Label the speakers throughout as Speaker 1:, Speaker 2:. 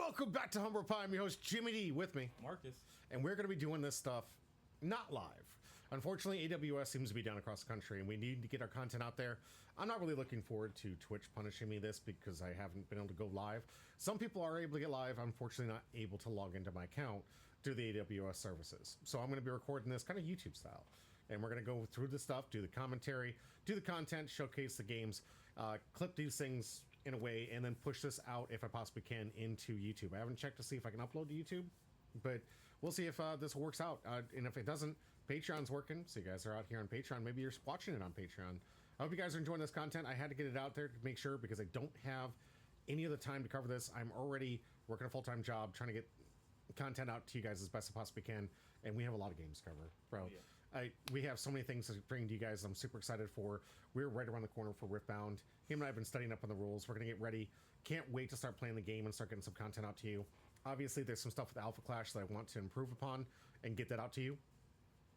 Speaker 1: Welcome back to Humber Pie. I'm your host, Jimmy D, with me,
Speaker 2: Marcus.
Speaker 1: And we're going to be doing this stuff not live. Unfortunately, AWS seems to be down across the country, and we need to get our content out there. I'm not really looking forward to Twitch punishing me this because I haven't been able to go live. Some people are able to get live. I'm unfortunately not able to log into my account through the AWS services. So I'm going to be recording this kind of YouTube style. And we're going to go through the stuff, do the commentary, do the content, showcase the games, clip these things in a way, and then push this out if I possibly can into YouTube. I haven't checked to see if I can upload to YouTube, but we'll see if this works out. And if it doesn't, Patreon's working. So you guys are out here on Patreon. Maybe you're watching it on Patreon. I hope you guys are enjoying this content. I had to get it out there to make sure because I don't have any of the time to cover this. I'm already working a full-time job trying to get content out to you guys as best I possibly can, and we have a lot of games to cover, bro. Oh, yeah. We have so many things to bring to you guys I'm super excited for. We're right around the corner for Riftbound. Him and I have been studying up on the rules. We're going to get ready. Can't wait to start playing the game and start getting some content out to you. Obviously, there's some stuff with Alpha Clash that I want to improve upon and get that out to you.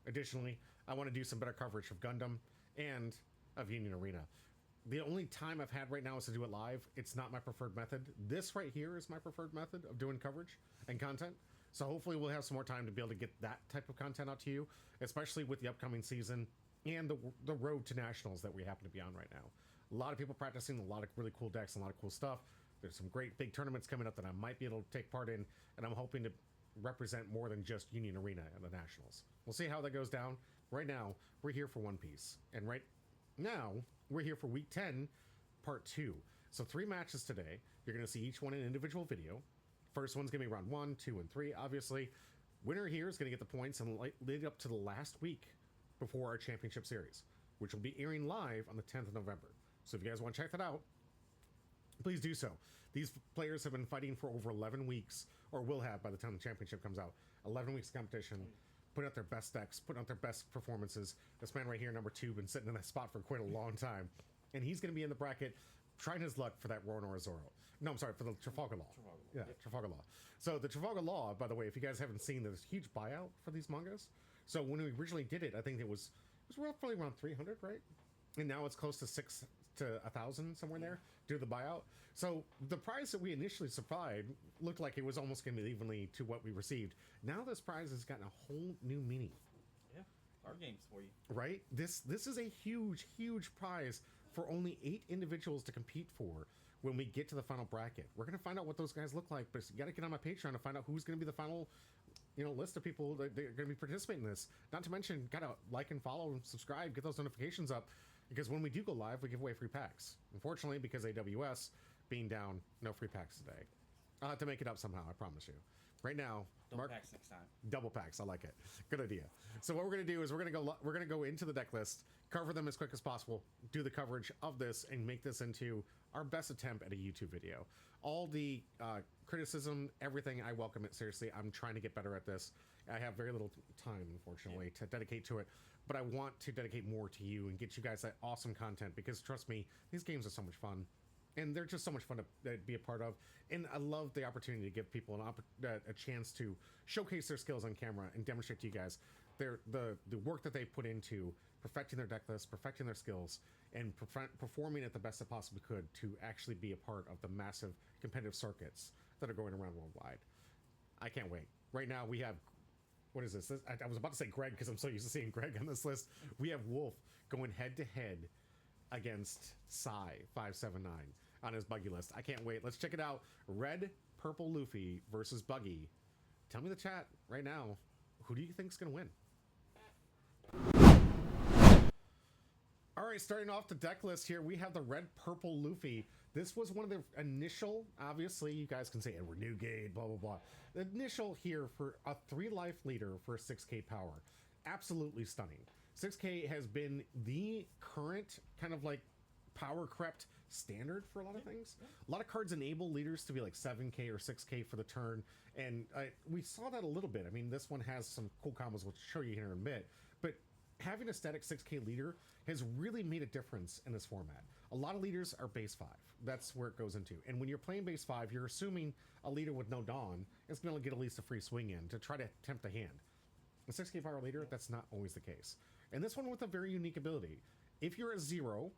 Speaker 1: Additionally, I want to do some better coverage of Gundam and of Union Arena. The only time I've had right now is to do it live. It's not my preferred method. This right here is my preferred method of doing coverage and content. So hopefully we'll have some more time to be able to get that type of content out to you, especially with the upcoming season and the road to nationals that we happen to be on right now. A lot of people practicing, a lot of really cool decks, a lot of cool stuff. There's some great big tournaments coming up that I might be able to take part in, and I'm hoping to represent more than just Union Arena and the nationals. We'll see how that goes down. Right now, we're here for One Piece, and right now, we're here for Week 10, Part 2. So 3 matches today. You're going to see each one in an individual video. First one's going to be round 1, 2, and 3, obviously. Winner here is going to get the points and lead up to the last week before our championship series, which will be airing live on the 10th of November. So if you guys want to check that out, please do so. These players have been fighting for over 11 weeks, or will have by the time the championship comes out. 11 weeks of competition, putting out their best decks, putting out their best performances. This man right here, number 2, been sitting in that spot for quite a long time. And he's going to be in the bracket trying his luck for that Roanoke Zoro. No, I'm sorry, for the Trafalgar Law. Yeah,
Speaker 2: yep.
Speaker 1: Trafalgar Law. So the Trafalgar Law, by the way, if you guys haven't seen, there's a huge buyout for these mangas. So when we originally did it, I think it was roughly around 300, right? And now it's close to 6 to 1,000, somewhere in there, due to the buyout. So the prize that we initially supplied looked like it was almost going to be evenly to what we received. Now this prize has gotten a whole new meaning.
Speaker 2: Yeah, our games for you.
Speaker 1: Right? This is a huge, huge prize for only 8 individuals to compete for when we get to the final bracket. We're going to find out what those guys look like, but you got to get on my Patreon to find out who's going to be the final, list of people that they're going to be participating in this. Not to mention, got to like and follow and subscribe, get those notifications up, because when we do go live, we give away free packs. Unfortunately, because AWS being down, no free packs today. I'll have to make it up somehow, I promise you. Right now,
Speaker 2: Double packs next time.
Speaker 1: Double packs, I like it. Good idea. So what we're gonna do is we're gonna go into the deck list, cover them as quick as possible, do the coverage of this, and make this into our best attempt at a YouTube video. All the criticism, everything, I welcome it. Seriously, I'm trying to get better at this. I have very little time, unfortunately, to dedicate to it, but I want to dedicate more to you and get you guys that awesome content, because trust me, these games are so much fun. And they're just so much fun to be a part of. And I love the opportunity to give people a chance to showcase their skills on camera and demonstrate to you guys the work that they put into perfecting their deck list, perfecting their skills, and performing at the best they possibly could to actually be a part of the massive competitive circuits that are going around worldwide. I can't wait. Right now we have, what is this? I was about to say Greg because I'm so used to seeing Greg on this list. We have Wolf going head to head against Psy579 on his Buggy list. I can't wait. Let's check it out. Red Purple Luffy versus Buggy. Tell me in the chat right now, who do you think is going to win? All right, starting off the deck list here, we have the Red Purple Luffy. This was one of the initial, obviously, you guys can say Edward Newgate, blah, blah, blah. The initial here for a 3-life leader for 6k power. Absolutely stunning. 6k has been the current kind of like power crept standard for a lot of things. A lot of cards enable leaders to be like 7k or 6k for the turn, and we saw that a little bit. I mean, this one has some cool combos we'll show you here in a bit, but having a static 6k leader has really made a difference in this format. A lot of leaders are base 5. That's where it goes into. And when you're playing base 5, you're assuming a leader with no Dawn is going to get at least a free swing in to try to tempt the hand. A 6k power leader, that's not always the case. And this one with a very unique ability. If you're a 0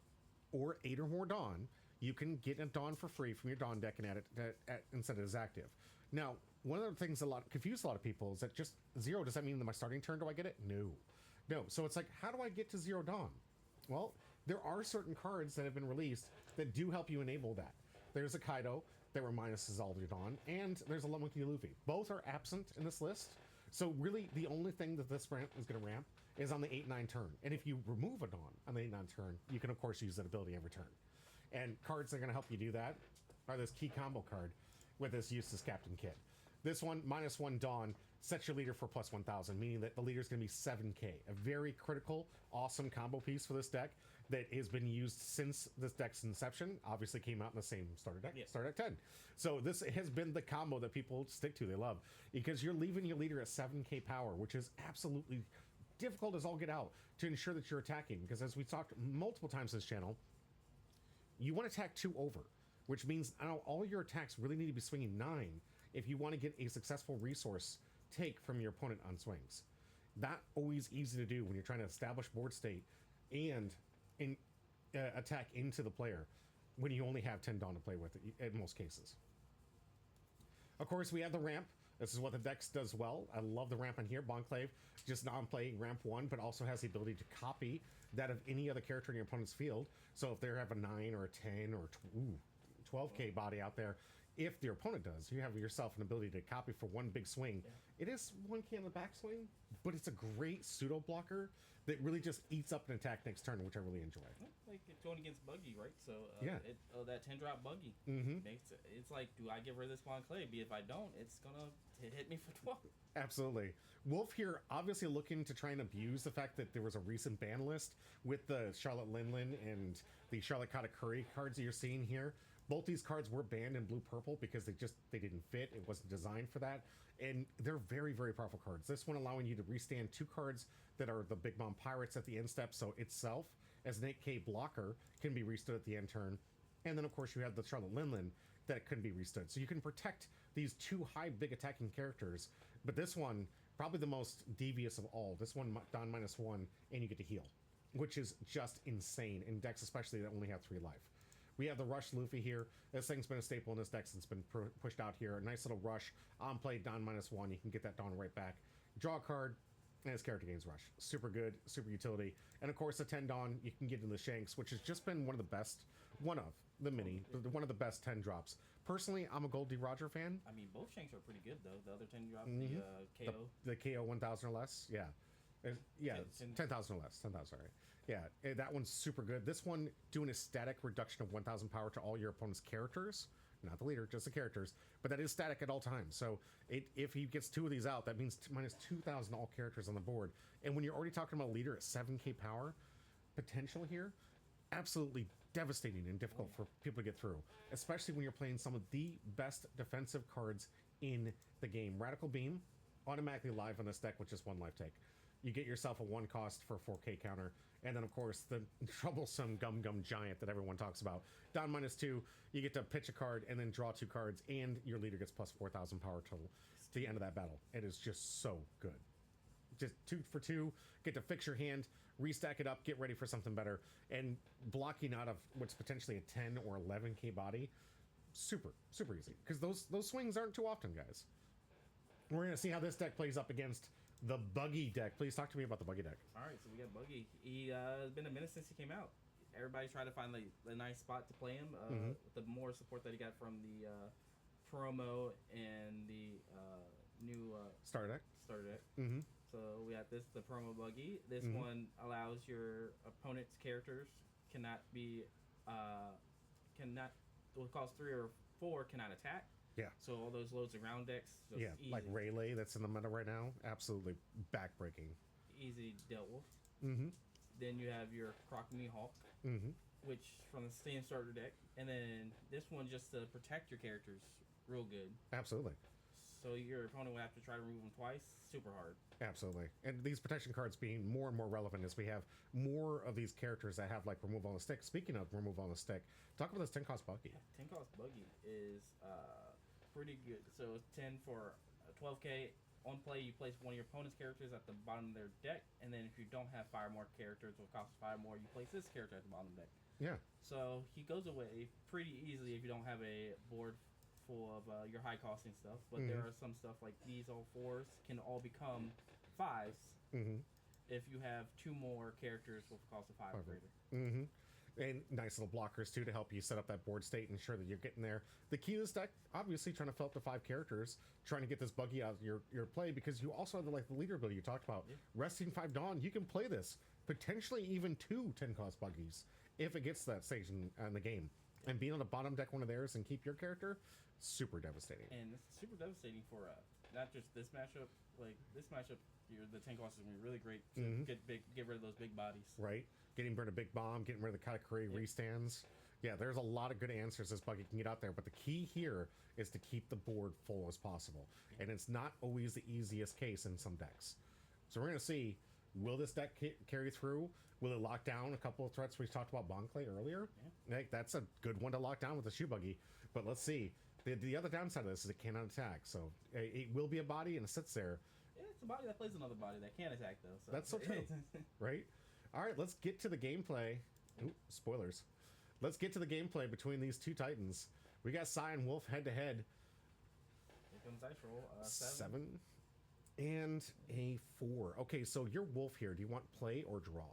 Speaker 1: or 8 or more Dawn, you can get a Dawn for free from your Dawn deck and add it and set it as active. Now, one of the things confuse a lot of people is that just 0, does that mean that my starting turn, do I get it? No. So it's like, how do I get to 0 Dawn? Well, there are certain cards that have been released that do help you enable that. There's a Kaido that minuses all your Dawn, and there's a Monkey Luffy. Both are absent in this list. So really, the only thing that this ramp is going to ramp is on the 8-9 turn. And if you remove a Dawn on the 8-9 turn, you can, of course, use that ability every turn. And cards that are going to help you do that are this key combo card with this Eustace Captain Kid. This one, -1 Dawn, sets your leader for plus 1,000, meaning that the leader is going to be 7k. A very critical, awesome combo piece for this deck that has been used since this deck's inception. Obviously came out in the same starter deck, Starter Deck 10. So this has been the combo that people stick to, they love. Because you're leaving your leader at 7k power, which is absolutely difficult as all get out to ensure that you're attacking. Because as we've talked multiple times on this channel, you want to attack 2 over, which means all your attacks really need to be swinging 9 if you want to get a successful resource take from your opponent on swings. Not always easy to do when you're trying to establish board state and attack into the player when you only have 10 Dawn to play with in most cases. Of course, we have the ramp. This is what the deck does well. I love the ramp on here. Bonclave, just non-playing ramp 1, but also has the ability to copy that of any other character in your opponent's field. So if they have a 9 or a 10 or 12k body out there, if your opponent does, you have yourself an ability to copy for one big swing. It is 1k on the backswing, but it's a great pseudo blocker that really just eats up an attack next turn, which I really enjoy.
Speaker 2: Like it's going against Buggy, right? So that 10-drop Buggy makes it. It's like, do I get rid of this Bonclave? If I don't, it's gonna hit me for 12.
Speaker 1: Absolutely. Wolf here obviously looking to try and abuse the fact that there was a recent ban list with the Charlotte Linlin and the Charlotte Katakuri cards that you're seeing here. Both these cards were banned in blue-purple because they didn't fit. It wasn't designed for that. And they're very, very powerful cards. This one allowing you to restand 2 cards that are the Big Mom Pirates at the end step, so itself, as an 8k blocker, can be restood at the end turn. And then, of course, you have the Charlotte Linlin that couldn't be restood. So you can protect these 2 high, big attacking characters. But this one, probably the most devious of all. This one, Dawn -1, and you get to heal, which is just insane in decks, especially that only have 3 life. We have the Rush Luffy here. This thing's been a staple in this deck since it's been pushed out here. A nice little Rush on play, Dawn -1. You can get that Dawn right back. Draw a card, and his character gains Rush. Super good, super utility. And of course, the 10 Dawn, you can get in the Shanks, which has just been one of the best, one of the best 10 drops. Personally, I'm a Gold D. Roger fan.
Speaker 2: I mean, both Shanks are pretty good, though. The other 10 drop, the KO.
Speaker 1: The KO 1,000 or less, yeah. 10,000 or less, 10,000, sorry. Yeah, that one's super good. This one doing a static reduction of 1,000 power to all your opponent's characters, not the leader, just the characters, but that is static at all times. So if he gets 2 of these out, that means minus 2,000 all characters on the board. And when you're already talking about a leader at 7k power potential here, absolutely devastating and difficult for people to get through, especially when you're playing some of the best defensive cards in the game. Radical Beam, automatically live on this deck with just 1 life take. You get yourself a 1 cost for a 4k counter, and then of course the troublesome Gum Giant that everyone talks about. Dawn -2, you get to pitch a card and then draw 2 cards, and your leader gets plus 4,000 power total to the end of that battle. It is just so good. Just 2 for 2, get to fix your hand, restack it up, get ready for something better, and blocking out of what's potentially a 10 or 11k body, super easy, because those swings aren't too often, guys. We're gonna see how this deck plays up against the Buggy deck. Please talk to me about the Buggy deck.
Speaker 2: All right, so we got Buggy. He has been a minute since he came out. Everybody's trying to find a nice spot to play him. With the more support that he got from the promo and the new
Speaker 1: Starter deck.
Speaker 2: So we got the promo Buggy. This one allows your opponent's characters cannot what costs 3 or 4 cannot attack.
Speaker 1: Yeah.
Speaker 2: So all those loads of round decks.
Speaker 1: Easy. Like Rayleigh that's in the meta right now. Absolutely backbreaking.
Speaker 2: Easy dealt with. Then you have your Crocodile Hawk, which from the same starter deck. And then this one just to protect your characters real good.
Speaker 1: Absolutely.
Speaker 2: So your opponent will have to try to remove them twice. Super hard.
Speaker 1: Absolutely. And these protection cards being more and more relevant as we have more of these characters that have like removal on the stick. Speaking of removal on the stick, talk about this 10 cost Buggy.
Speaker 2: 10 cost Buggy is pretty good. So it's 10 for 12k. On play, you place one of your opponent's characters at the bottom of their deck, and then if you don't have 5 more characters will cost 5 more, you place this character at the bottom of the deck.
Speaker 1: Yeah.
Speaker 2: So he goes away pretty easily if you don't have a board full of your high costing stuff, but there are some stuff like these all fours can all become fives if you have two more characters with a cost of five or greater.
Speaker 1: And nice little blockers too to help you set up that board state and ensure that you're getting there. The key to this deck, obviously, trying to fill up to 5 characters, trying to get this Buggy out of your play, because you also have the leader ability you talked about. Resting 5 Dawn, you can play this, potentially even 2 10-cost Buggies if it gets to that stage in the game. And being able to bottom deck one of theirs and keep your character, super devastating.
Speaker 2: And it's super devastating for not just this matchup. Like this matchup, the 10 cost is gonna be really great to get rid of those big bodies.
Speaker 1: Right, getting rid of big bomb, getting rid of the Katakuri restands. Yeah, there's a lot of good answers this Buggy can get out there, but the key here is to keep the board full as possible, and it's not always the easiest case in some decks. So we're gonna see, will this deck carry through? Will it lock down a couple of threats we talked about Bonclay earlier? Like, that's a good one to lock down with the Shoe Buggy, but let's see. The other downside of this is it cannot attack, so it will be a body and it sits there.
Speaker 2: Yeah, it's a body that plays another body that can attack, though. So.
Speaker 1: That's so true, right? All right, let's get to the gameplay. Ooh, spoilers. Let's get to the gameplay between these two Titans. We got Sai and Wolf head to head.
Speaker 2: Here comes dice roll.
Speaker 1: 7 and a 4. Okay, so you're Wolf here. Do you want play or draw?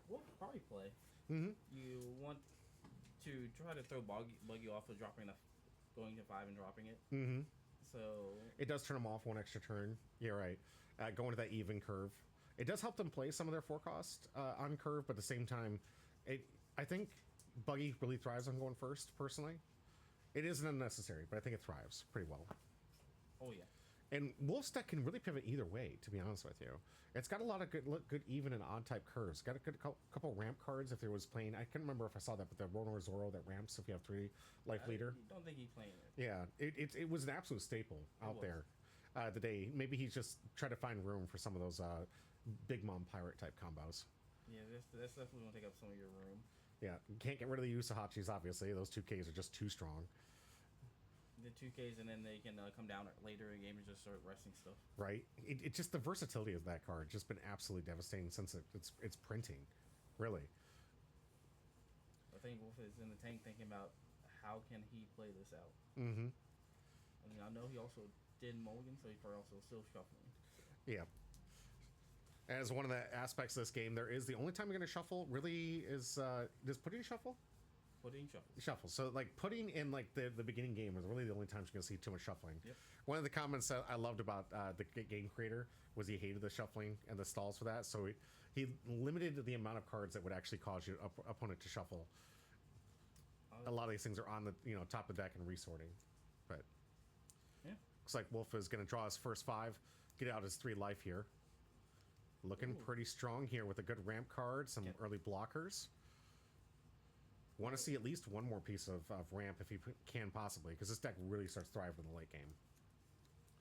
Speaker 2: We'll probably play. You want to try to throw Buggy off of going to 5 and dropping it. So
Speaker 1: it does turn them off 1 extra turn. You're right. Going to that even curve. It does help them play some of their forecast on curve, but at the same time, I think Buggy really thrives on going first, personally. It isn't unnecessary, but I think it thrives pretty well.
Speaker 2: Oh, yeah.
Speaker 1: And Wolf's deck can really pivot either way, to be honest with you. It's got a lot of good even and odd type curves. Got a good couple ramp cards if there was playing. I can't remember if I saw that, but the Rono Zoro that ramps if you have 3 life leader.
Speaker 2: I don't think he's playing it.
Speaker 1: Yeah, it was an absolute staple out there the day. Maybe he's just trying to find room for some of those Big Mom pirate type combos.
Speaker 2: Yeah, that's definitely going to take up some of your room.
Speaker 1: Yeah, you can't get rid of the Usahachis, obviously. Those 2Ks are just too strong.
Speaker 2: The 2Ks, and then they can come down later in the game and just start resting stuff.
Speaker 1: Right. It just, the versatility of that card just been absolutely devastating since it's printing, really.
Speaker 2: I think Wolf is in the tank thinking about how can he play this out. I mean, I know he also did Mulligan, so he's probably also still shuffling.
Speaker 1: Yeah. As one of the aspects of this game, there is the only time you're going to shuffle really is does Pudding shuffle?
Speaker 2: Pudding
Speaker 1: Shuffle. So like Pudding in like the beginning game was really the only time you're going to see too much shuffling.
Speaker 2: Yep.
Speaker 1: One of the comments that I loved about the game creator was he hated the shuffling and the stalls for that. So he limited the amount of cards that would actually cause your opponent to shuffle. A lot of these things are on the top of the deck and resorting, but
Speaker 2: yeah,
Speaker 1: looks like Wolf is going to draw his first 5, get out his 3 life here. Looking pretty strong here with a good ramp card, some early blockers. Want to see at least one more piece of ramp if he can possibly, because this deck really starts thriving in the late game.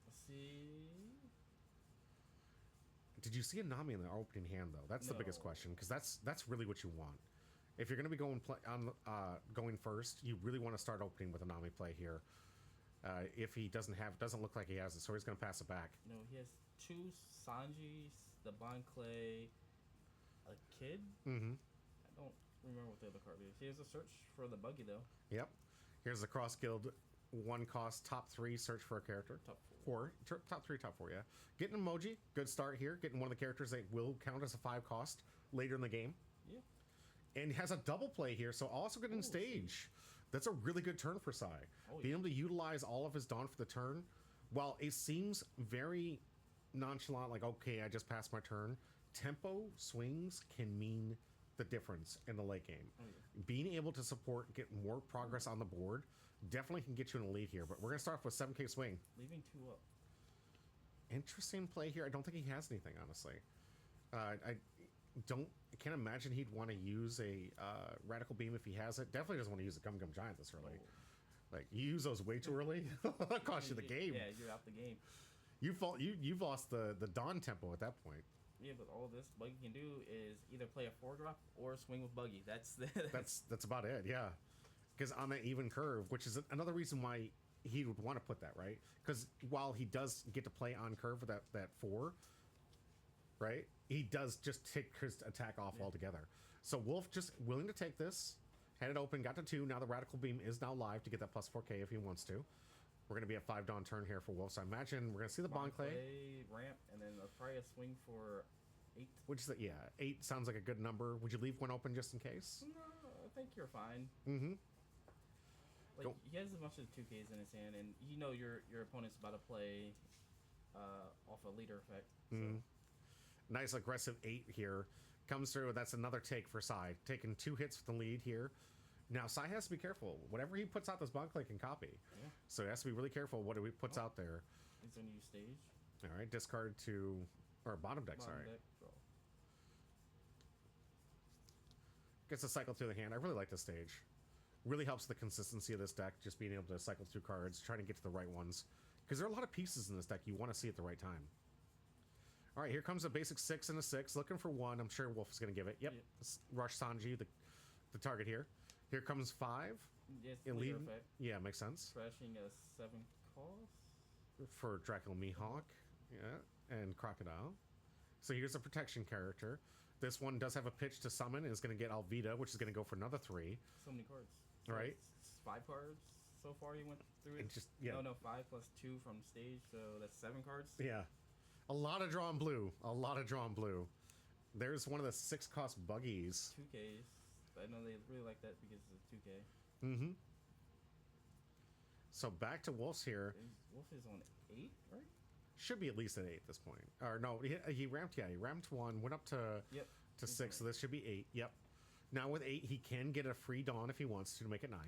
Speaker 2: Let's see.
Speaker 1: Did you see a Nami in the opening hand though? That's the biggest question, because that's really what you want. If you're going to be going first, you really want to start opening with a Nami play here. If he doesn't look like he has it, so he's going to pass it back.
Speaker 2: No, he has 2 Sanjis, the Bonclay, a kid. I don't remember what the other card is. He has a search for the Buggy though.
Speaker 1: Yep. Here's the Cross Guild 1 cost top 3 search for a character.
Speaker 2: Top 4.
Speaker 1: Top 3, top 4. Yeah. Getting emoji. Good start here. Getting one of the characters that will count as a 5 cost later in the game. Yeah. And has a double play here, so also good in stage. That's a really good turn for Sai. Being able to utilize all of his Dawn for the turn, while it seems very nonchalant, like, okay, I just passed my turn, tempo swings can mean the difference in the late game. Being able to support, get more progress on the board, definitely can get you in a lead here, but we're going to start off with 7K swing.
Speaker 2: Leaving 2 up.
Speaker 1: Interesting play here. I don't think he has anything, honestly. I can't imagine he'd want to use a Radical Beam if he has it. Definitely doesn't want to use a Gum Gum Giant this early. Like, you use those way too early, that'll cost you the game.
Speaker 2: Yeah, you're out the game.
Speaker 1: You've lost the Dawn tempo at that point.
Speaker 2: Yeah, but all this Buggy can do is either play a 4-drop or swing with Buggy.
Speaker 1: That's about it. Yeah, because on that even curve, which is another reason why he would want to put that, right? Because while he does get to play on curve with that 4, right, he does just take his attack off altogether. So Wolf just willing to take this, Had it open, got to 2. Now the Radical Beam is now live to get that plus 4K if he wants to. We're going to be at 5 Dawn turn here for Wolf, so I imagine we're going to see the Bon Clay.
Speaker 2: Ramp, and then probably a swing for 8.
Speaker 1: Which is, 8 sounds like a good number. Would you leave one open just in case?
Speaker 2: No, I think you're fine.
Speaker 1: Mm-hmm.
Speaker 2: Like, he has as much as 2Ks in his hand, and you know your opponent's about to play off a leader effect. So.
Speaker 1: Nice aggressive 8 here. Comes through, that's another take for Sai. Taking 2 hits with the lead here. Now, Sai has to be careful. Whatever he puts out, this Bon Clay can copy.
Speaker 2: Yeah.
Speaker 1: So he has to be really careful what he puts out there.
Speaker 2: He's going to use stage.
Speaker 1: All right, discard to... Or bottom deck,
Speaker 2: Bottom
Speaker 1: sorry.
Speaker 2: deck,
Speaker 1: Gets a cycle through the hand. I really like this stage. Really helps the consistency of this deck, just being able to cycle through cards, trying to get to the right ones. Because there are a lot of pieces in this deck you want to see at the right time. All right, here comes a basic 6 and a 6. Looking for 1. I'm sure Wolf is going to give it. Yep. Rush Sanji, the target here. Here comes 5.
Speaker 2: Yes, leader effect.
Speaker 1: Yeah, makes sense.
Speaker 2: Crashing a 7 cost.
Speaker 1: For Dracula Mihawk. Yeah, and Crocodile. So here's a protection character. This one does have a pitch to summon. And is going to get Alvida, which is going to go for another 3.
Speaker 2: So many cards.
Speaker 1: So right.
Speaker 2: 5 cards so far you went through it.
Speaker 1: Just, yeah.
Speaker 2: No, 5 plus 2 from stage, so that's 7 cards.
Speaker 1: Yeah. A lot of drawn blue. A lot of drawn blue. There's one of the 6-cost buggies.
Speaker 2: 2Ks. I know they really like that because it's a 2K.
Speaker 1: Mm-hmm. So back to Wolf's here.
Speaker 2: Wolf is on 8, right?
Speaker 1: Should be at least an 8 at this point. Or no, he ramped. Yeah, he ramped 1, went up to 6. So this should be 8. Yep. Now with 8, he can get a free Dawn if he wants to make it 9.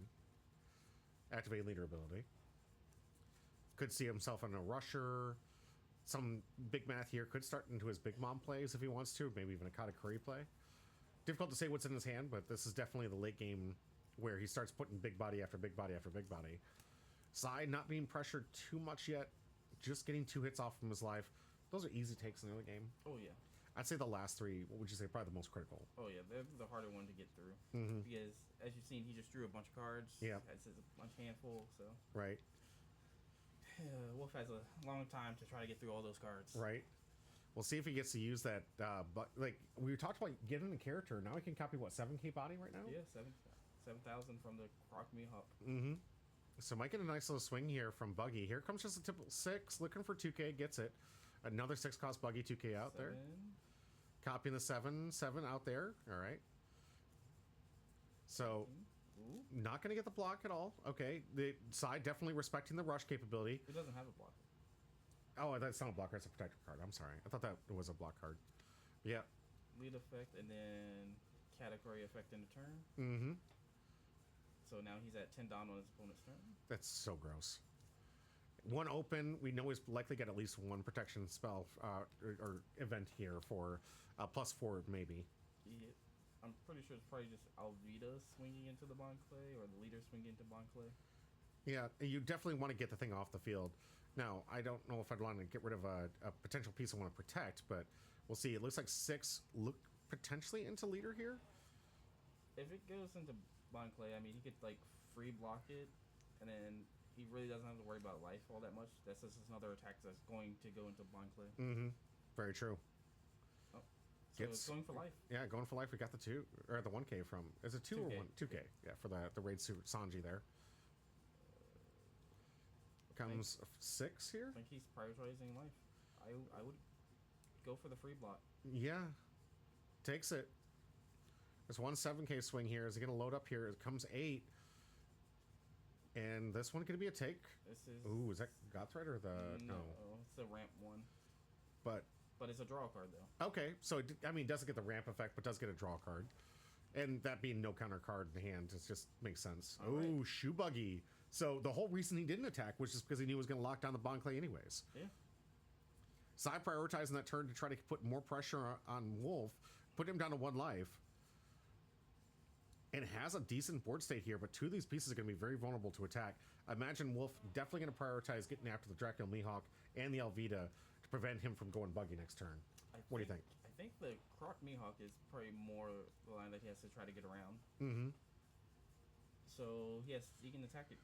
Speaker 1: Activate leader ability. Could see himself on a rusher. Some big math here. Could start into his big mom plays if he wants to. Maybe even a Katakuri play. Difficult to say what's in his hand, but this is definitely the late game where he starts putting big body after big body after big body. Sai not being pressured too much yet. Just getting 2 hits off from his life. Those are easy takes in the early game.
Speaker 2: Oh, yeah.
Speaker 1: I'd say the last 3, what would you say, probably the most critical?
Speaker 2: Oh, yeah. They're the harder one to get through. Because, as you've seen, he just drew a bunch of cards.
Speaker 1: Yeah.
Speaker 2: Has a bunch handful, so...
Speaker 1: Right.
Speaker 2: Wolf has a long time to try to get through all those cards.
Speaker 1: Right. We'll see if he gets to use that, but like we talked about getting the character. Now he can copy what 7K body right now.
Speaker 2: Yeah, 7,000 from the Croc Mihawk.
Speaker 1: Mm-hmm. So might get a nice little swing here from Buggy. Here comes just a typical 6, looking for 2K, gets it. Another 6-cost Buggy 2K out
Speaker 2: 7.
Speaker 1: there. Copying the 7 out there. All right. So not going to get the block at all. Okay, the side definitely respecting the rush capability.
Speaker 2: It doesn't have a block.
Speaker 1: Oh, that's not a blocker. It's a protector card. I'm sorry. I thought that was a block card. Yeah.
Speaker 2: Lead effect and then category effect in the turn.
Speaker 1: Mm-hmm.
Speaker 2: So now he's at 10 down on his opponent's turn.
Speaker 1: That's so gross. 1 open. We know he's likely got at least 1 protection spell or event here for +4 maybe.
Speaker 2: I'm pretty sure it's probably just Alvida swinging into the Bon Clay or the leader swinging into Bon Clay.
Speaker 1: Yeah, you definitely want to get the thing off the field. Now, I don't know if I'd want to get rid of a potential piece I want to protect, but we'll see. It looks like 6 look potentially into leader here.
Speaker 2: If it goes into Bon Clay, I mean, he could like free block it, and then he really doesn't have to worry about life all that much. That's just another attack that's going to go into Bon Clay.
Speaker 1: Mm-hmm. Very true.
Speaker 2: So it's going for life.
Speaker 1: Yeah, going for life. We got the 2 or the 1K from. Is it 2 or 1? 2K. Yeah, for the raid suit Sanji there. Comes 6 here.
Speaker 2: I think he's prioritizing life. I would go for the free block.
Speaker 1: Yeah, takes it. There's 1 7K swing here. Is he gonna load up here? It comes 8. And this one could be a take.
Speaker 2: This is.
Speaker 1: Ooh, is that Godthread or the
Speaker 2: no? It's the ramp one. But it's a draw card though.
Speaker 1: Okay, so it doesn't get the ramp effect, but does get a draw card, and that being no counter card in hand, it just makes sense. Oh, right. Shoe Buggy. So the whole reason he didn't attack was just because he knew he was going to lock down the Bon Clay anyways.
Speaker 2: Yeah.
Speaker 1: Sai prioritizing that turn to try to put more pressure on Wolf, put him down to 1 life, and has a decent board state here, but 2 of these pieces are going to be very vulnerable to attack. I imagine Wolf definitely going to prioritize getting after the Dracula Mihawk and the Alvida to prevent him from going Buggy next turn. What do you think?
Speaker 2: I think the Croc Mihawk is probably more the line that he has to try to get around.
Speaker 1: Mm-hmm.
Speaker 2: So, yes, he can attack it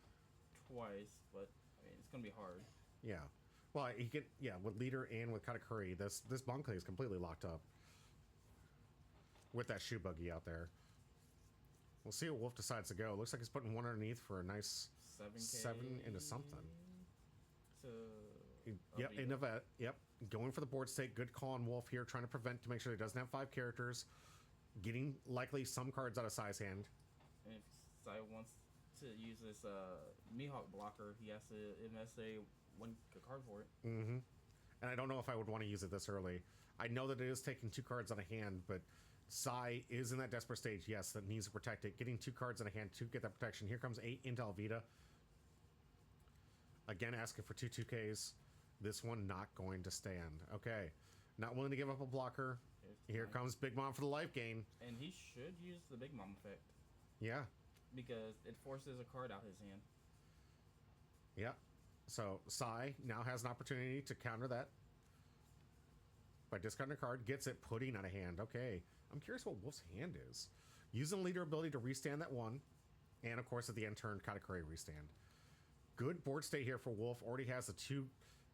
Speaker 2: twice, but I mean, it's going to be hard.
Speaker 1: Yeah. Well, he can, with leader and with Katakuri, this Bon Clay is completely locked up with that Shoe Buggy out there. We'll see what Wolf decides to go. Looks like he's putting one underneath for a nice
Speaker 2: 7K
Speaker 1: 7 into something.
Speaker 2: To
Speaker 1: Yep,
Speaker 2: Albedo.
Speaker 1: in Yep, going for the board state. Good call on Wolf here, trying to prevent to make sure he doesn't have 5 characters. Getting likely some cards out of Sai's hand.
Speaker 2: And if Sai wants to use this Mihawk blocker, he has to invest one card for it.
Speaker 1: Mm-hmm. And I don't know if I would want to use it this early. I know that it is taking 2 cards on a hand, but Sai is in that desperate stage, yes, that needs to protect it. Getting 2 cards in a hand to get that protection. Here comes 8 into Alvida. Again, asking for 2 2Ks. This one not going to stand. Okay. Not willing to give up a blocker. Here comes Big Mom for the life gain.
Speaker 2: And he should use the Big Mom effect.
Speaker 1: Yeah.
Speaker 2: Because it forces a card out his hand.
Speaker 1: Yeah. So Sai now has an opportunity to counter that by discarding a card. Gets it, putting on a hand. Okay. I'm curious what Wolf's hand is. Using leader ability to restand that 1. And of course at the end turn, Katakuri restand. Good board state here for Wolf. Already has the 2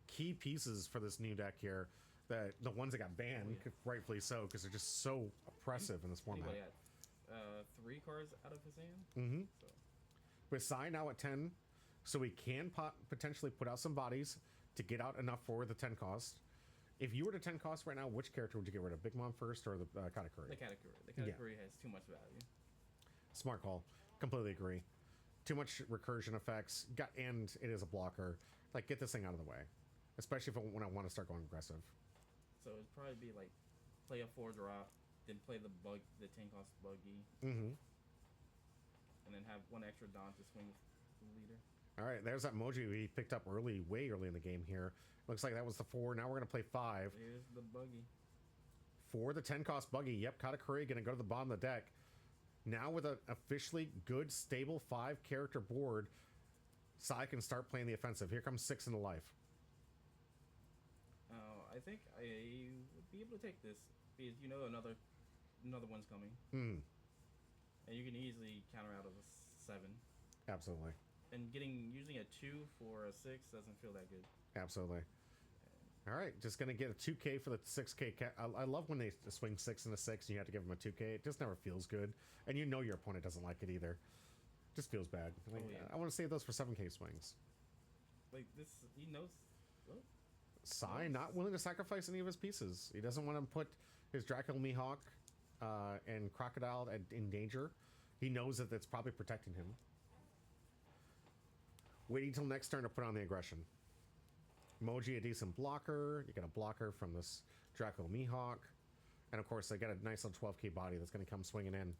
Speaker 1: key pieces for this new deck here. The ones that got banned, rightfully so, because they're just so oppressive in this format.
Speaker 2: Anyway, 3 cards out of his hand.
Speaker 1: Mm-hmm.
Speaker 2: So.
Speaker 1: With Sai now at 10, so we can potentially put out some bodies to get out enough for the 10 cost. If you were to 10 cost right now, which character would you get rid of? Big Mom first or the Katakuri?
Speaker 2: The Katakuri. The Katakuri has too much value.
Speaker 1: Smart call. Completely agree. Too much recursion effects. And it is a blocker. Like, get this thing out of the way. Especially when I want to start going aggressive.
Speaker 2: So it'd probably be like play a 4-drop, then play the 10 cost Buggy,
Speaker 1: Mm-hmm.
Speaker 2: and then have 1 extra Dawn to swing with the leader.
Speaker 1: All right, there's that Moji we picked up way early in the game here. Looks like that was the 4. Now we're going to play 5.
Speaker 2: Here's the Buggy.
Speaker 1: For the 10 cost Buggy. Yep, Katakuri going to go to the bottom of the deck. Now with an officially good, stable 5 character board, Sai can start playing the offensive. Here comes 6 into life.
Speaker 2: I think I would be able to take this because you know another one's coming,
Speaker 1: Hmm.
Speaker 2: and you can easily counter out of a 7.
Speaker 1: Absolutely.
Speaker 2: And using a 2 for a 6 doesn't feel that good.
Speaker 1: Absolutely. All right, just going to get a 2K for the 6K. I love when they swing 6 into 6 and you have to give them a 2K. It just never feels good. And you know your opponent doesn't like it either. Just feels bad. Like,
Speaker 2: yeah.
Speaker 1: I want to save those for 7K swings.
Speaker 2: Like this, he knows. Well,
Speaker 1: Sai not willing to sacrifice any of his pieces. He doesn't want to put his Dracula Mihawk and Crocodile in danger. He knows that it's probably protecting him. Waiting till next turn to put on the aggression. Moji, a decent blocker. You got a blocker from this Dracula Mihawk. And of course, they got a nice little 12K body that's going to come swinging in.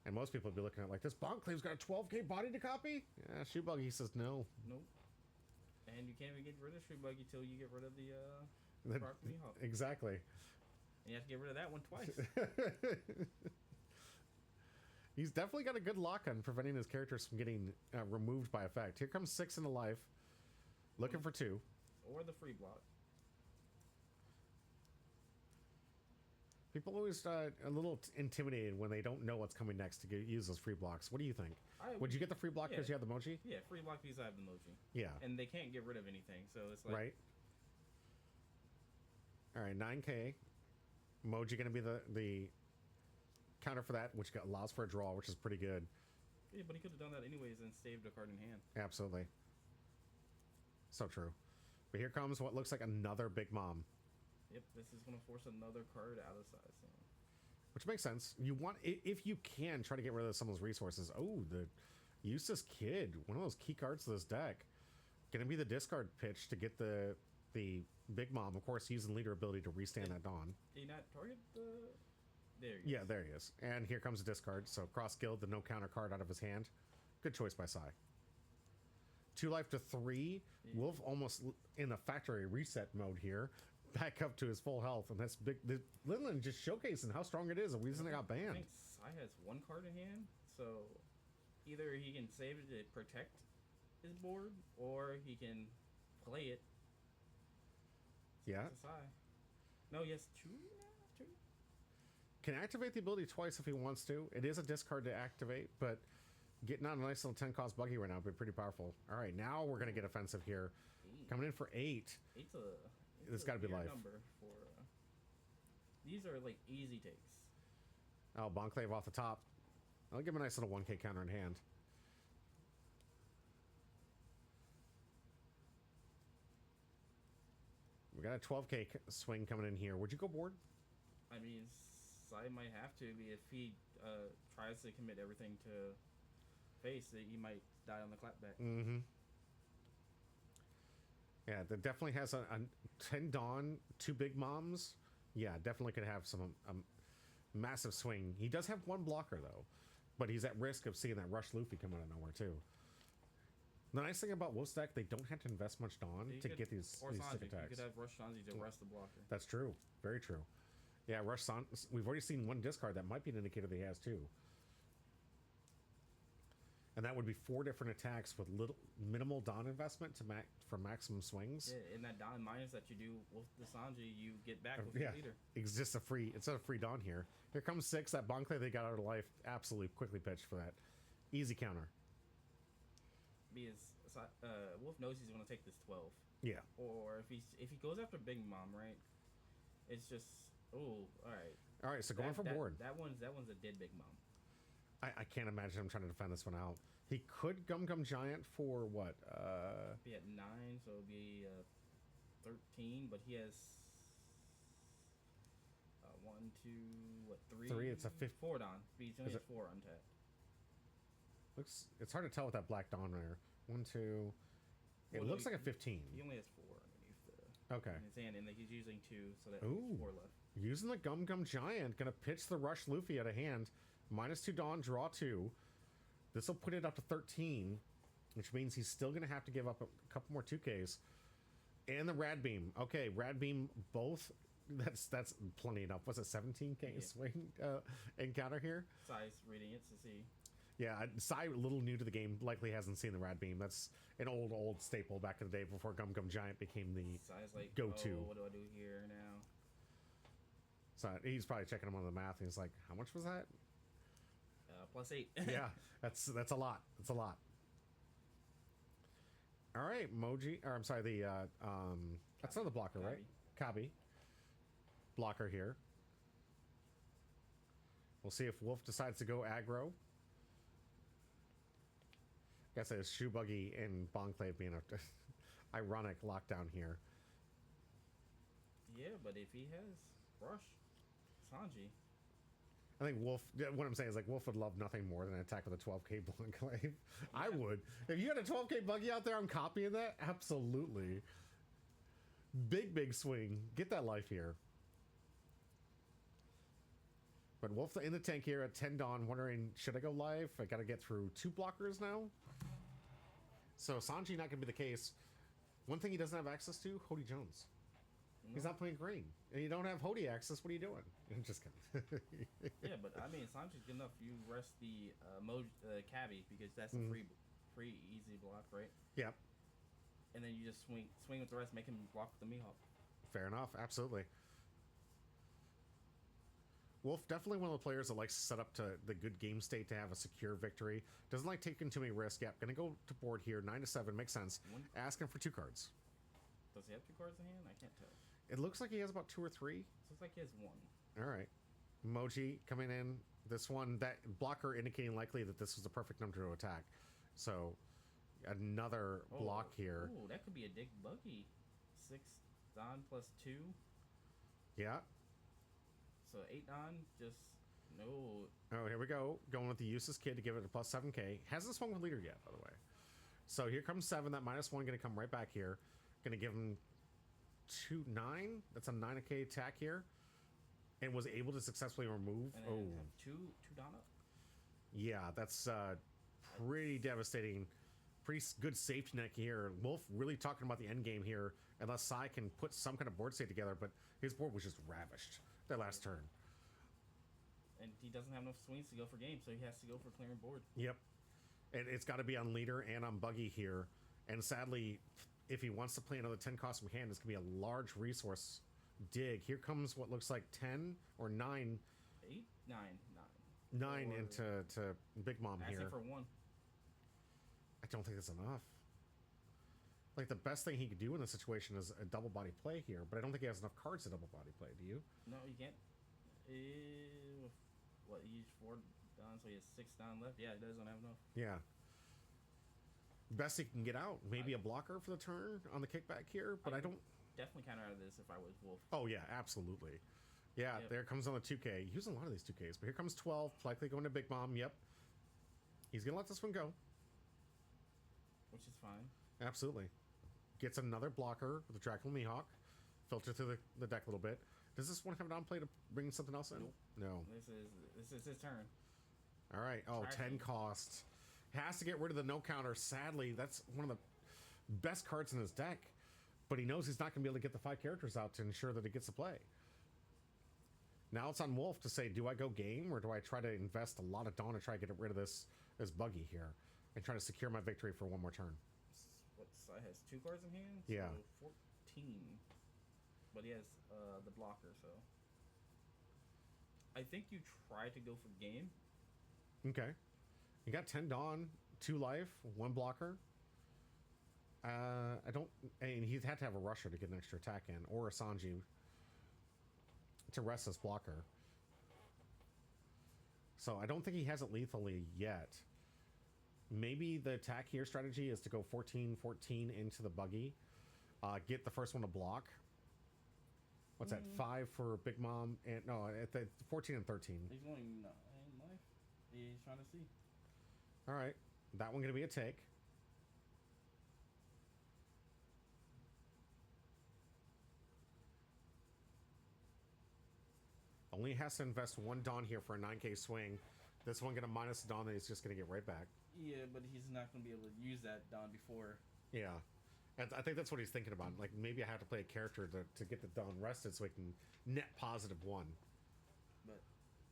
Speaker 1: And most people would be looking at it like, this Bonclave's got a 12K body to copy? Yeah, Shoe Buggy says no.
Speaker 2: nope. And you can't even get rid of Shoe Buggy till you get rid of the Rock Mihawk.
Speaker 1: Exactly.
Speaker 2: And you have to get rid of that one twice.
Speaker 1: He's definitely got a good lock on preventing his characters from getting removed by effect. Here comes 6 into life. Looking for 2.
Speaker 2: Or the free block.
Speaker 1: People always a little intimidated when they don't know what's coming next to use those free blocks. What do you think? Would you get the free block because you have the Moji?
Speaker 2: Yeah, free block because I have the Moji.
Speaker 1: Yeah.
Speaker 2: And they can't get rid of anything, so it's like...
Speaker 1: Right. All right, 9K. Moji going to be the counter for that, which allows for a draw, which is pretty good.
Speaker 2: Yeah, but he could have done that anyways and saved a card in hand.
Speaker 1: Absolutely. So true. But here comes what looks like another Big Mom.
Speaker 2: Yep, this is going to force another card out of size. So.
Speaker 1: Which makes sense. You want, if you can, try to get rid of some of those resources. Oh, the Eustace Kid, one of those key cards to this deck. Going to be the discard pitch to get the Big Mom. Of course, using leader ability to restand that Dawn.
Speaker 2: Did he not target the... There he is.
Speaker 1: Yeah, there he is. And here comes a discard. So cross guild, the no counter card out of his hand. Good choice by Sai. 2 life to 3. Yeah. Wolf almost in the factory reset mode here. Back up to his full health, and that's big. Linland just showcasing how strong it is. The reason it got banned.
Speaker 2: I think Sai has 1 card in hand, so either he can save it to protect his board, or he can play it.
Speaker 1: Yeah.
Speaker 2: To Sai. No, he has 2 now. 2.
Speaker 1: Can activate the ability twice if he wants to. It is a discard to activate, but getting on a nice little 10 cost Buggy right now would be pretty powerful. All right, now we're gonna get offensive here.
Speaker 2: 8.
Speaker 1: Coming in for 8.
Speaker 2: 8's
Speaker 1: It's got to be life.
Speaker 2: Number for, these are like easy takes.
Speaker 1: Oh, Bonclave off the top. I'll give him a nice little 1K counter in hand. We got a 12K swing coming in here. Would you go board?
Speaker 2: I mean, Sai might have to. If he tries to commit everything to face, that he might die on the clapback.
Speaker 1: Mm-hmm. Yeah, that definitely has a 10 Dawn, 2 Big Moms. Yeah, definitely could have some massive swing. He does have 1 blocker, though. But he's at risk of seeing that Rush Luffy come out of nowhere, too. The nice thing about Wolf's deck, they don't have to invest much Dawn to get these stick attacks.
Speaker 2: You could have Rush Sanji to rest the blocker.
Speaker 1: That's true. Very true. Yeah, Rush Sanji, we've already seen 1 discard. That might be an indicator that he has 2. And that would be 4 different attacks with minimal Dawn investment for maximum swings.
Speaker 2: Yeah, and that Dawn minus that you do with the Sanji, you get back with your leader.
Speaker 1: It's just a free Dawn here. Here comes 6. That Bonclave they got out of life. Absolutely quickly pitched for that. Easy counter.
Speaker 2: Because Wolf knows he's going to take this 12.
Speaker 1: Yeah.
Speaker 2: Or if he goes after Big Mom, right? It's just all right.
Speaker 1: All right, so going for board.
Speaker 2: That one's a dead Big Mom.
Speaker 1: I can't imagine him trying to defend this one out. He could Gum Giant for what?
Speaker 2: Be at 9, so it'll be 13. But he has 1, 2, what 3?
Speaker 1: 3. It's a
Speaker 2: 4 Dawn. He's only has 4 untapped.
Speaker 1: It's hard to tell with that Black Dawn there. 1, 2. It looks like a 15.
Speaker 2: He only has 4 underneath
Speaker 1: okay.
Speaker 2: In his hand, and he's using 2, so that's 4 left.
Speaker 1: Using the Gum Giant, gonna pitch the Rush Luffy out of hand. -2 Dawn, draw 2. This will put it up to 13, which means he's still gonna have to give up a couple more 2Ks. And the Rad Beam. Okay, Rad Beam both. That's plenty enough. Was it 17K swing encounter here?
Speaker 2: Sai's reading it to see.
Speaker 1: Yeah, Sai, a little new to the game, likely hasn't seen the Rad Beam. That's an old staple back in the day before Gum Giant became the
Speaker 2: Sai's like,
Speaker 1: go-to.
Speaker 2: Oh, what do I do here now?
Speaker 1: So he's probably checking him on the math, and he's like, "How much was that?"
Speaker 2: +8.
Speaker 1: Yeah, that's a lot. That's a lot. All right, I'm sorry, that's not the blocker, right? Kabi. Blocker here. We'll see if Wolf decides to go aggro. I guess it's Shoe Buggy and Bonclave being a ironic lockdown here.
Speaker 2: Yeah, but if he has Rush, Sanji.
Speaker 1: I think Wolf, what I'm saying is, like, Wolf would love nothing more than an attack with a 12K Bonclave. Yeah. I would. If you had a 12K Buggy out there, I'm copying that. Absolutely. Big swing. Get that life here. But Wolf in the tank here at 10 Dawn, wondering, should I go live? I got to get through 2 blockers now. So Sanji not going to be the case. One thing he doesn't have access to, Hody Jones. No. He's not playing green. And you don't have Hody access, what are you doing? I'm just kidding.
Speaker 2: Yeah, but I mean, Sanji's good enough. You rest the Cavi, because that's a free easy block, right?
Speaker 1: Yep.
Speaker 2: And then you just swing with the rest, make him block with the Mihawk.
Speaker 1: Fair enough, absolutely. Wolf, definitely one of the players that likes to set up to the good game state to have a secure victory. Doesn't like taking too many risks. Yep, gonna go to board here, 9-7, makes sense. Asking for 2 cards.
Speaker 2: Does he have 2 cards in hand? I can't tell.
Speaker 1: It looks like he has about 2 or 3.
Speaker 2: It looks like he has 1.
Speaker 1: All right. Moji coming in. This one, that blocker indicating likely that this was the perfect number to attack. So, another block here.
Speaker 2: Oh, that could be a Dick Buggy. 6 Don +2.
Speaker 1: Yeah.
Speaker 2: So 8 Don, just no.
Speaker 1: Oh, here we go. Going with the useless kid to give it a +7K. Hasn't swung with leader yet, by the way. So here comes 7. That -1 going to come right back here. Going to give him 9. That's a 9K attack here. And was able to successfully remove.
Speaker 2: And then have two Don up.
Speaker 1: Yeah, that's pretty devastating. Pretty good safety net here. Wolf really talking about the end game here. Unless Sai can put some kind of board state together, but his board was just ravished that last turn.
Speaker 2: And he doesn't have enough swings to go for game, so he has to go for clearing board.
Speaker 1: Yep. And it's got to be on leader and on Buggy here. And sadly, if he wants to play another 10 cost from hand, it's going to be a large resource dig. Here comes what looks like 10 or 9.
Speaker 2: 8? 9.
Speaker 1: 9 into Big Mom here.
Speaker 2: Asking for 1.
Speaker 1: I don't think that's enough. Like, the best thing he could do in this situation is a double body play here, but I don't think he has enough cards to double body play. Do you?
Speaker 2: No, you can't. what, he used 4 Don, so he has 6 Don left. Yeah, he doesn't have enough.
Speaker 1: Yeah. Best he can get out. Maybe a blocker for the turn on the kickback here, but I don't.
Speaker 2: Definitely counter out of this if I was Wolf.
Speaker 1: Oh, yeah, absolutely. Yeah,
Speaker 2: Yep.
Speaker 1: there comes on the 2K. Using a lot of these 2Ks, but here comes 12, likely going to Big Mom. Yep. He's going to let this one go.
Speaker 2: Which is fine.
Speaker 1: Absolutely. Gets another blocker with the Dracula Mihawk. Filter through the deck a little bit. Does this one have an on play to bring something else in?
Speaker 2: Nope.
Speaker 1: No.
Speaker 2: This is his turn.
Speaker 1: All right. Oh,
Speaker 2: Tracking.
Speaker 1: 10 cost. Has to get rid of the no counter. Sadly, that's one of the best cards in his deck. But he knows he's not going to be able to get the 5 characters out to ensure that he gets to play. Now it's on Wolf to say, do I go game or do I try to invest a lot of Dawn and try to get rid of this Buggy here and try to secure my victory for one more turn?
Speaker 2: What side has 2 cards in hand?
Speaker 1: Yeah.
Speaker 2: So 14. But he has the blocker, so. I think you try to go for game.
Speaker 1: Okay. You got 10 Dawn, 2 life, 1 blocker. I don't. And he'd had to have a Rusher to get an extra attack in, or a Sanji to rest this blocker. So I don't think he has it lethally yet. Maybe the attack here strategy is to go 14-14 into the Buggy. Get the first one to block. What's that? 5 for Big Mom, and no, at the 14 and 13.
Speaker 2: He's going 9 life. He's trying to see.
Speaker 1: All right, that one gonna be a take. Only has to invest 1 Dawn here for a 9k swing. This one gonna minus the Dawn that he's just gonna get right back.
Speaker 2: Yeah, but he's not going to be able to use that Don before.
Speaker 1: Yeah. And I think that's what he's thinking about. Like, maybe I have to play a character to get the Dawn rested so he can net positive 1.
Speaker 2: But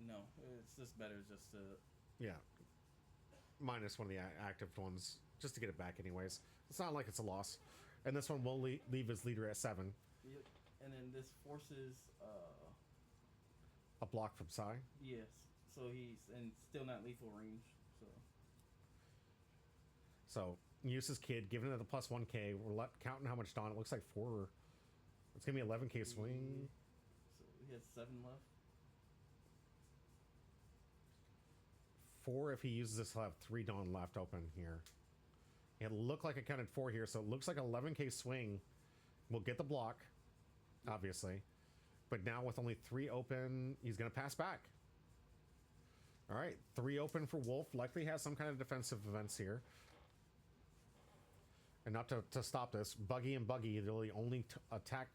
Speaker 2: no, it's just better just to.
Speaker 1: Yeah. Minus one of the active ones just to get it back anyways. It's not like it's a loss. And this one will leave his leader at 7.
Speaker 2: Yep. And then this forces.
Speaker 1: A block from Sai.
Speaker 2: Yes. So he's and still not lethal range.
Speaker 1: So uses Kid, giving it a plus 1k. We're counting how much Dawn. It looks like 4. It's gonna be 11k swing.
Speaker 2: So he has 7 left.
Speaker 1: 4 if he uses this. He'll have 3 Dawn left open here. It looked like I counted 4 here, so it looks like 11k swing. We'll get the block, obviously. But now with only 3 open, he's gonna pass back. All right, 3 open for Wolf. Likely has some kind of defensive events here. And not to stop this, Buggy and Buggy, they're the only attack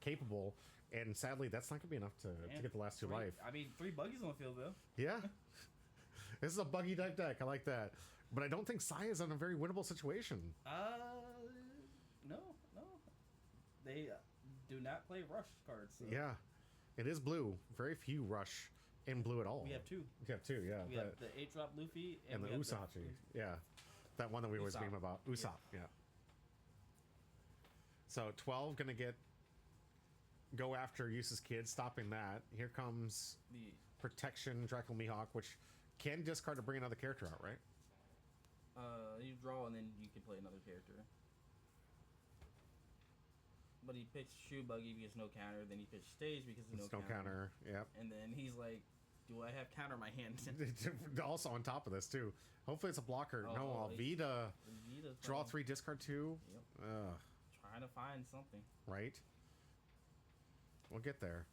Speaker 1: capable. And sadly, that's not going to be enough to get the last 2 life.
Speaker 2: I mean, 3 Buggies on the field, though.
Speaker 1: Yeah. This is a Buggy type deck. I like that. But I don't think Sai is in a very winnable situation.
Speaker 2: No. They do not play rush cards. So.
Speaker 1: Yeah. It is blue. Very few rush in blue at all.
Speaker 2: We have 2.
Speaker 1: We have 2, yeah.
Speaker 2: We have the 8-drop Luffy
Speaker 1: and the Usachi. Yeah. That one that we always
Speaker 2: Usopp.
Speaker 1: meme about. Usopp, yeah. So 12 gonna go after Usa's kid, stopping that. Here comes
Speaker 2: The
Speaker 1: Protection Dracula Mihawk, which can discard to bring another character out, right?
Speaker 2: you draw and then you can play another character. But he pitched Shoe Buggy because no counter. Then he pitched Stage because
Speaker 1: There's
Speaker 2: no
Speaker 1: no counter. Yep.
Speaker 2: And then he's like, "Do I have counter in my hand?"
Speaker 1: Also on top of this too. Hopefully it's a blocker.
Speaker 2: Oh,
Speaker 1: No, Alvida.
Speaker 2: Vita's
Speaker 1: Draw
Speaker 2: playing.
Speaker 1: 3, discard 2.
Speaker 2: Yep.
Speaker 1: Ugh.
Speaker 2: Trying to find something.
Speaker 1: Right. We'll get there.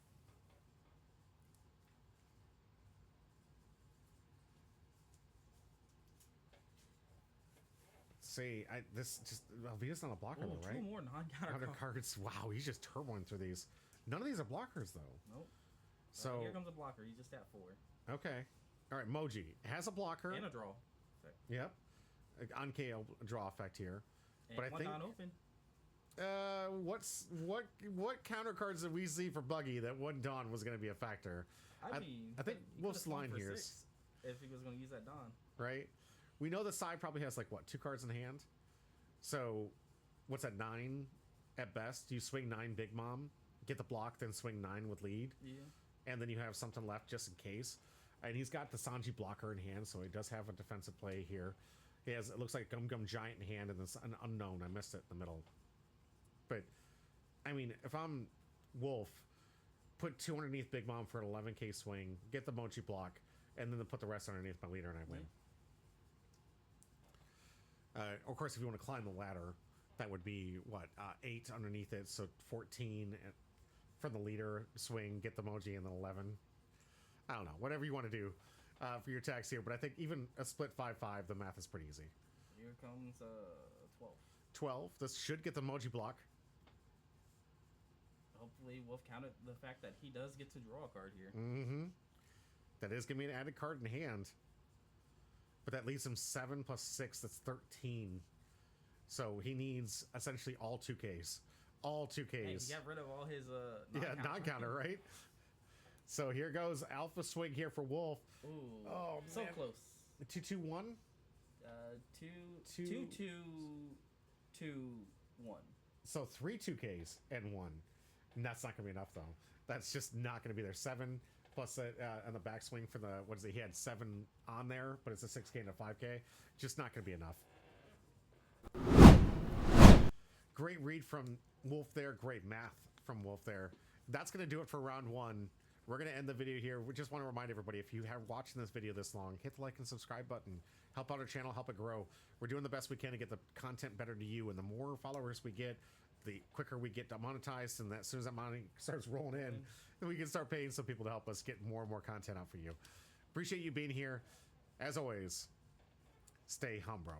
Speaker 1: See, this just Alvida's not a blocker
Speaker 2: Oh,
Speaker 1: though, right?
Speaker 2: 2 more non-counter
Speaker 1: Counter
Speaker 2: cards.
Speaker 1: cards. Wow, he's just turboing through these. None of these are blockers though.
Speaker 2: Nope.
Speaker 1: So
Speaker 2: Here comes a blocker. He's just at 4.
Speaker 1: okay. All right, Moji has a blocker.
Speaker 2: And a draw. Okay.
Speaker 1: Yep. On KO draw effect here.
Speaker 2: And
Speaker 1: But I
Speaker 2: one
Speaker 1: think
Speaker 2: non-open.
Speaker 1: what counter cards did we see for Buggy that one Dawn was going to be a factor?
Speaker 2: I mean,
Speaker 1: I think
Speaker 2: he
Speaker 1: Wolf's
Speaker 2: could've swung
Speaker 1: line
Speaker 2: for
Speaker 1: here
Speaker 2: 6
Speaker 1: is
Speaker 2: if he was going to use that Dawn.
Speaker 1: right. We know the side probably has like what 2 cards in hand. So what's that 9 at best? You swing 9 Big Mom, get the block, then swing 9 with lead,
Speaker 2: Yeah.
Speaker 1: and then you have something left just in case. And he's got the Sanji blocker in hand, so he does have a defensive play here. He has, it looks like Gum Gum Giant in hand, and this an unknown. I missed it in the middle. But I mean, if I'm Wolf, put 2 underneath Big Mom for an 11k swing, get the mochi block, and then put the rest underneath my leader, and I win. Of course, if you want to climb the ladder, that would be, what, 8 underneath it, so 14 for the leader, swing, get the mochi, and then 11. I don't know, whatever you want to do for your tax here, but I think even a split 5-5, the math is pretty easy.
Speaker 2: Here comes 12.
Speaker 1: 12, this should get the mochi block.
Speaker 2: Hopefully Wolf counted the fact that he does get to draw a card here.
Speaker 1: Mm-hmm. That is going to be an added card in hand. But that leaves him 7 plus 6, that's 13. So he needs essentially all 2Ks. All 2Ks.
Speaker 2: Hey, he got rid of all his
Speaker 1: non-counter, right? So here goes Alpha Swing here for Wolf.
Speaker 2: Ooh,
Speaker 1: oh,
Speaker 2: so
Speaker 1: man.
Speaker 2: close.
Speaker 1: 2-2-1?
Speaker 2: 2-2-2-1.
Speaker 1: So 3 2Ks and 1. And that's not going to be enough, though. That's just not going to be there. 7 plus on the backswing for the, what is it? He had 7 on there, but it's a 6K and a 5K. Just not going to be enough. Great read from Wolf there. Great math from Wolf there. That's going to do it for round 1. We're going to end the video here. We just want to remind everybody, if you have watching this video this long, hit the like and subscribe button. Help out our channel, help it grow. We're doing the best we can to get the content better to you, and the more followers we get, the quicker we get monetized, and as soon as that money starts rolling in, then we can start paying some people to help us get more and more content out for you. Appreciate you being here. As always, stay hum, bro.